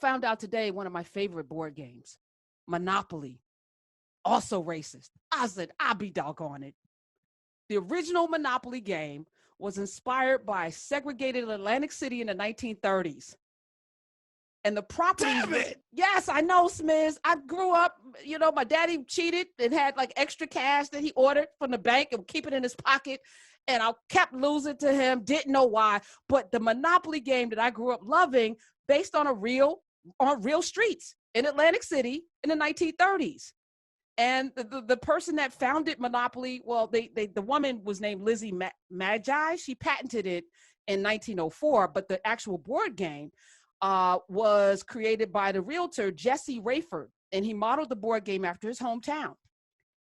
found out today one of my favorite board games, Monopoly, also racist. I said, I'll be doggone it. The original Monopoly game was inspired by segregated Atlantic City in the 1930s. And the properties, Damn it! yes, I know, Smiz. I grew up, my daddy cheated and had like extra cash that he ordered from the bank and would keep it in his pocket. And I kept losing to him, didn't know why. But the Monopoly game that I grew up loving, based on real streets in Atlantic City in the 1930s. And the person that founded Monopoly, well, the woman was named Lizzie Magi. She patented it in 1904, but the actual board game was created by the realtor Jesse Rayford, and he modeled the board game after his hometown.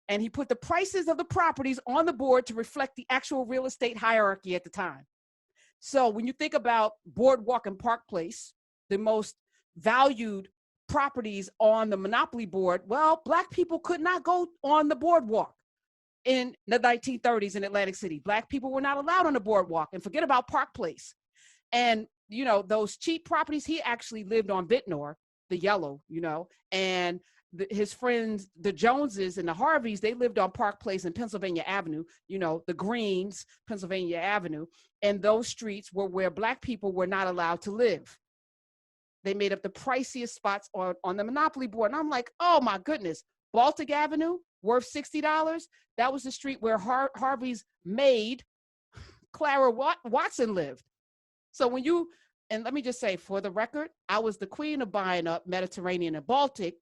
And he put the prices of the properties on the board to reflect the actual real estate hierarchy at the time. So when you think about Boardwalk and Park Place, the most valued properties on the Monopoly board, well, Black people could not go on the boardwalk in the 1930s in Atlantic City. Black people were not allowed on the boardwalk, and forget about Park Place. And, those cheap properties, he actually lived on Vintnor, the yellow, and his friends, the Joneses and the Harveys, they lived on Park Place and Pennsylvania Avenue, the Greens, Pennsylvania Avenue. And those streets were where Black people were not allowed to live. They made up the priciest spots on the Monopoly board. And I'm like, oh my goodness, Baltic Avenue, worth $60. That was the street where Harvey's maid, Clara Watson, lived. So and let me just say, for the record, I was the queen of buying up Mediterranean and Baltic.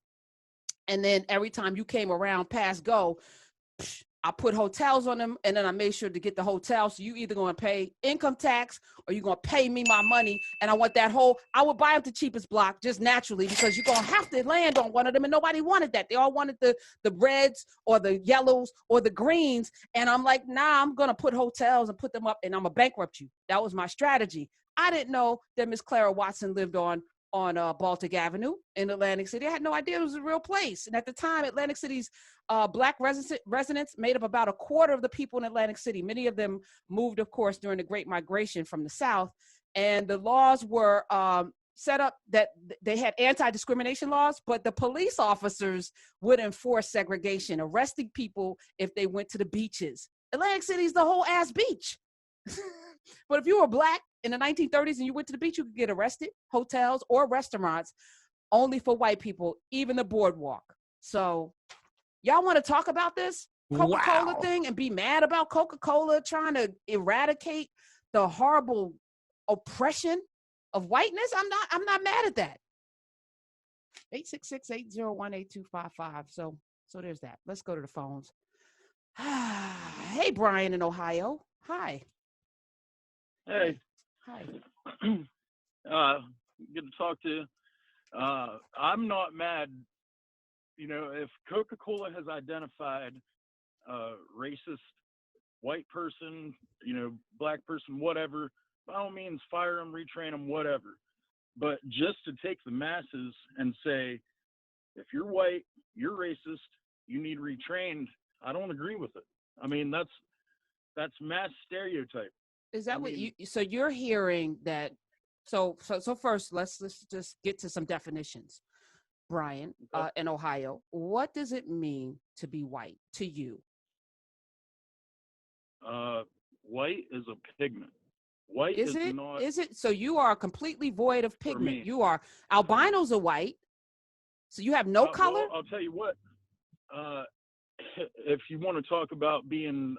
And then every time you came around past go, I put hotels on them, and then I made sure to get the hotel. So you either going to pay income tax or you're going to pay me my money. And I want I would buy them the cheapest block just naturally, because you're going to have to land on one of them. And nobody wanted that. They all wanted the reds or the yellows or the greens. And I'm like, nah, I'm going to put hotels and put them up, and I'm going to bankrupt you. That was my strategy. I didn't know that Miss Clara Watson lived on Baltic Avenue in Atlantic City. I had no idea it was a real place. And at the time, Atlantic City's Black residents made up about a quarter of the people in Atlantic City. Many of them moved, of course, during the Great Migration from the South. And the laws were set up that they had anti-discrimination laws, but the police officers would enforce segregation, arresting people if they went to the beaches. Atlantic City's the whole ass beach. But if you were Black in the 1930s and you went to the beach, you could get arrested, hotels or restaurants, only for white people, even the boardwalk. So y'all want to talk about this Coca-Cola thing and be mad about Coca-Cola trying to eradicate the horrible oppression of whiteness? I'm not mad at that. 866-801-8255. So there's that. Let's go to the phones. Hey, Brian in Ohio. Hi. Hey. Hi. Good to talk to you. I'm not mad. If Coca-Cola has identified a racist white person, Black person, whatever, by all means, fire them, retrain them, whatever. But just to take the masses and say, if you're white, you're racist, you need retrained, I don't agree with it. I mean, that's mass stereotype. Is that what so you're hearing that? So first, let's just get to some definitions. Brian, in Ohio, what does it mean to be white to you? White is a pigment. White is not. Is it? So you are completely void of pigment. You are. Albinos are white. So you have no color? Well, I'll tell you what. If you want to talk about being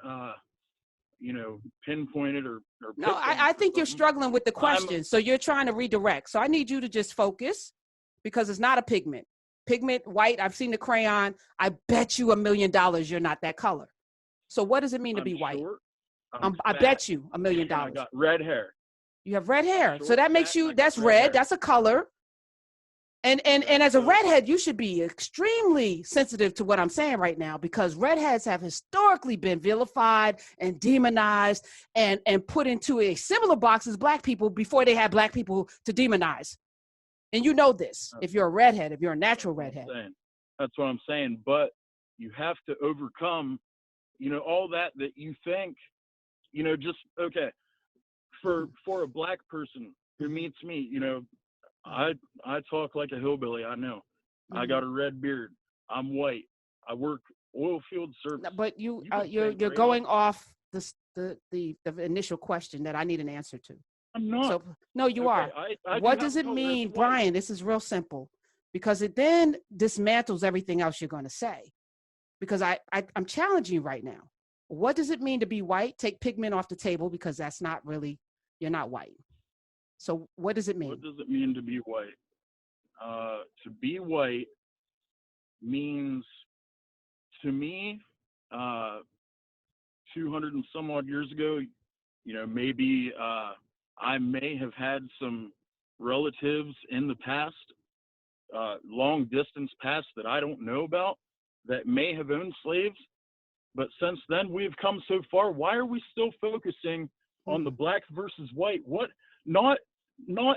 pinpointed or no, I think you're struggling with the question. So you're trying to redirect. So I need you to just focus, because it's not a pigment. Pigment, white, I've seen the crayon. I bet you $1 million you're not that color. So what does it mean to be white? I bet you $1 million. I got red hair. You have red hair. So that makes you, that's red. That's a color. And as a redhead, you should be extremely sensitive to what I'm saying right now, because redheads have historically been vilified and demonized and put into a similar box as Black people before they had Black people to demonize. And you know this, if you're a redhead, if you're a natural redhead. That's what I'm saying. But you have to overcome, all that you think, just, okay, for a Black person who meets me, I talk like a hillbilly. I know. I got a red beard. I'm white. I work oil field service. But you're right going off the initial question that I need an answer to. I'm not. So no, you are. What does it mean, Brian? This is real simple, because it then dismantles everything else you're going to say. Because I'm challenging you right now. What does it mean to be white? Take pigment off the table, because that's not really, you're not white. So what does it mean? What does it mean to be white? To be white means, to me, 200 and some odd years ago, maybe I may have had some relatives in the past, long distance past, that I don't know about, that may have owned slaves. But since then, we've come so far. Why are we still focusing on the black versus white? What? Not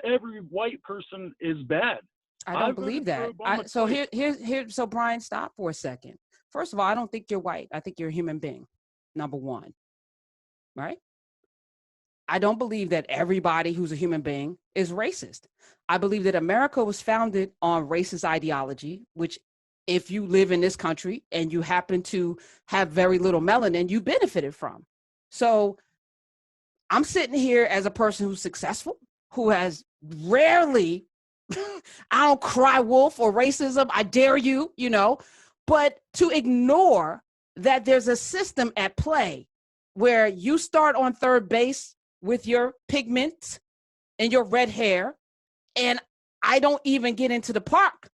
every white person is bad. I don't believe that. So Brian, stop for a second. First of all, I don't think you're white. I think you're a human being, number one, right? I don't believe that everybody who's a human being is racist. I believe that America was founded on racist ideology, which, if you live in this country and you happen to have very little melanin, you benefited from. So I'm sitting here as a person who's successful, who has rarely, I don't cry wolf or racism, I dare you, but to ignore that there's a system at play where you start on third base with your pigment and your red hair, and I don't even get into the park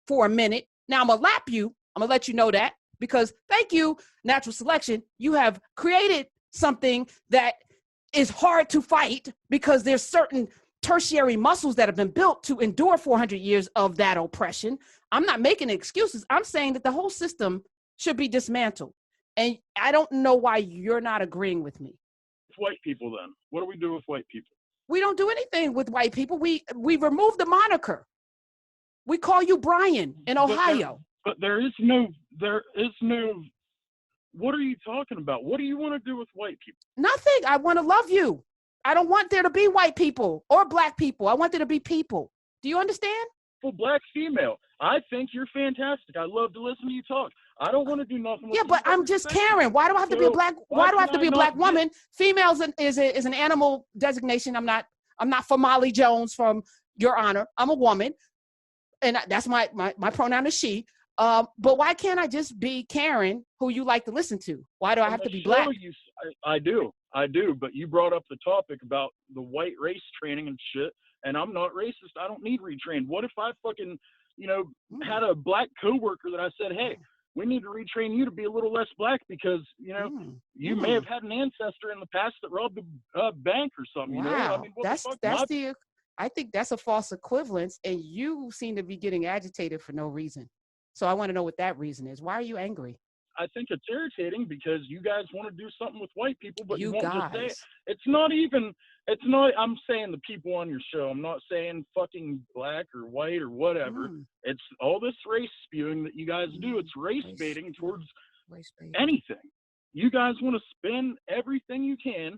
for a minute. Now I'm gonna lap you. I'm gonna let you know that, because thank you, natural selection. You have created something that is hard to fight, because there's certain tertiary muscles that have been built to endure 400 years of that oppression. I'm not making excuses. I'm saying that the whole system should be dismantled. And I don't know why you're not agreeing with me. White people, then. What do we do with white people? We don't do anything with white people. We remove the moniker. We call you Brian in Ohio. But there is no, what are you talking about? What do you want to do with white people? Nothing. I want to love you. I don't want there to be white people or black people. I want there to be people. Do you understand? Well, black female. I think you're fantastic. I love to listen to you talk. I don't want to do nothing with you. Yeah, but I'm just Karen. Why do I have to be a black? Why do I have to be a black woman? Females is an animal designation. I'm not for Molly Jones, from Your Honor. I'm a woman, and that's my pronoun is she. But why can't I just be Karen, who you like to listen to? Why do I have to be black? I do. But you brought up the topic about the white race training and shit, and I'm not racist. I don't need retrained. What if I fucking, had a black coworker that I said, hey, we need to retrain you to be a little less black because, you may have had an ancestor in the past that robbed a bank or something. Wow. I think that's a false equivalence, and you seem to be getting agitated for no reason. So I want to know what that reason is. Why are you angry? I think it's irritating because you guys want to do something with white people, but you won't just say it. It's not, I'm saying the people on your show. I'm not saying fucking black or white or whatever. It's all this race spewing that you guys do. It's race baiting towards anything. You guys want to spin everything you can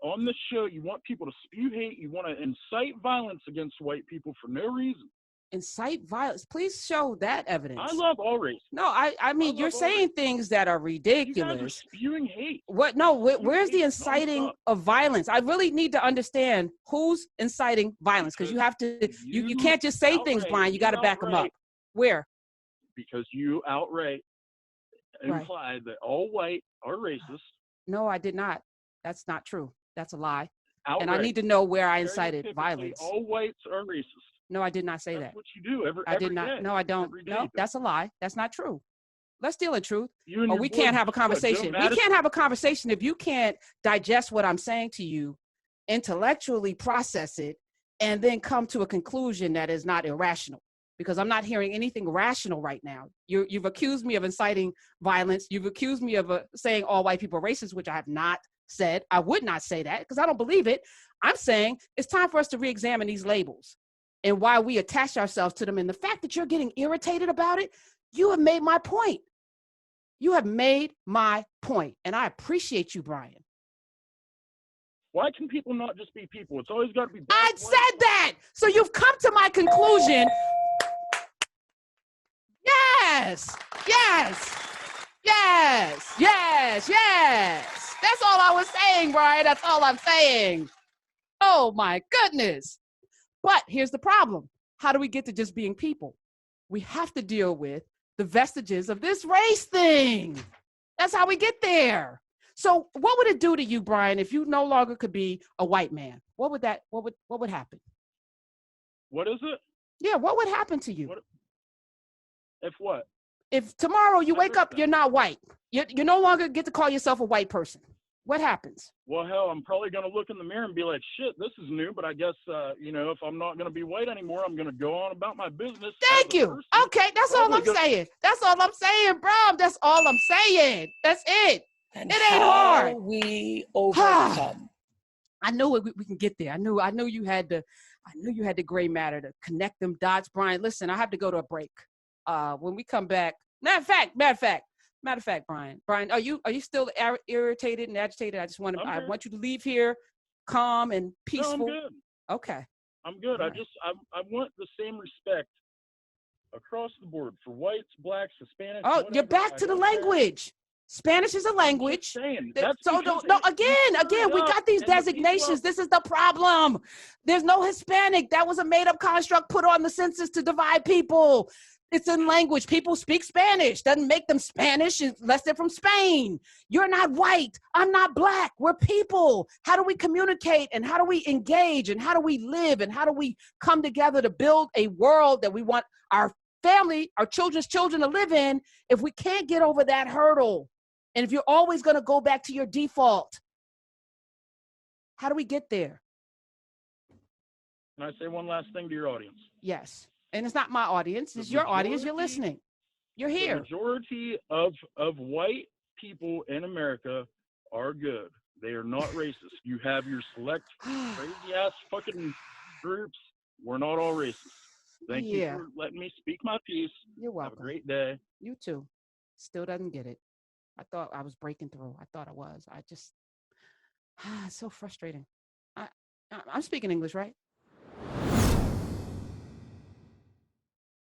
on this show. You want people to spew hate. You want to incite violence against white people for no reason. Incite violence. Please show that evidence. I love all race. No, I mean, you're saying things that are ridiculous. You guys are spewing hate. What? No, where's the inciting of violence? I really need to understand who's inciting violence, because you have to. You can't just say things, Brian. You got to back them up. Where? Because you outright implied that all white are racist. No, I did not. That's not true. That's a lie. Outright. And I need to know where I incited violence. All whites are racist. No, I did not say that. That's what you do every I did not. day. No, I don't. No, that's a lie. That's not true. Let's deal in truth. Or we can't have a conversation. We can't have a conversation if you can't digest what I'm saying to you, intellectually process it, and then come to a conclusion that is not irrational. Because I'm not hearing anything rational right now. You've accused me of inciting violence. You've accused me of saying all white people are racist, which I have not said. I would not say that because I don't believe it. I'm saying it's time for us to re-examine these labels and why we attach ourselves to them. And the fact that you're getting irritated about it, you have made my point. You have made my point. And I appreciate you, Brian. Why can people not just be people? It's always got to be black, I white. said that. So you've come to my conclusion. Yes, yes, yes, yes, yes. That's all I was saying, Brian. That's all I'm saying. Oh my goodness. But here's the problem. How do we get to just being people? We have to deal with the vestiges of this race thing. That's how we get there. So what would it do to you, Brian, if you no longer could be a white man? What would happen? What is it? Yeah, what would happen to you? What? If tomorrow you wake up, you're not white. You no longer get to call yourself a white person. What happens? Well, hell, I'm probably going to look in the mirror and be like, shit, this is new, but I guess, if I'm not going to be white anymore, I'm going to go on about my business. Thank you. Okay, that's all I'm saying. That's all I'm saying, bro. That's all I'm saying. That's it. And it ain't hard. We overcome. I know we can get there. I know you had the gray matter to connect them dots, Brian. Listen, I have to go to a break. When we come back, matter of fact, Brian, are you still irritated and agitated? I want you to leave here calm and peaceful. No, I'm good. Okay. I'm good. Right. I want the same respect across the board for whites, blacks, Hispanics. Oh, whatever. you're back to the language. Spanish is a language. Again, we got these designations. This is the problem. There's no Hispanic. That was a made-up construct put on the census to divide people. It's in language. People speak Spanish. Doesn't make them Spanish unless they're from Spain. You're not white. I'm not black. We're people. How do we communicate and how do we engage and how do we live and how do we come together to build a world that we want our family, our children's children to live in if we can't get over that hurdle? And if you're always going to go back to your default, how do we get there? Can I say one last thing to your audience? Yes. And it's not my audience. It's your audience. You're listening. You're here. The majority of white people in America are good. They are not racist. You have your select crazy-ass fucking groups. We're not all racist. Thank you for letting me speak my piece. You're welcome. Have a great day. You too. Still doesn't get it. I thought I was breaking through. I thought I was. It's so frustrating. I'm speaking English, right?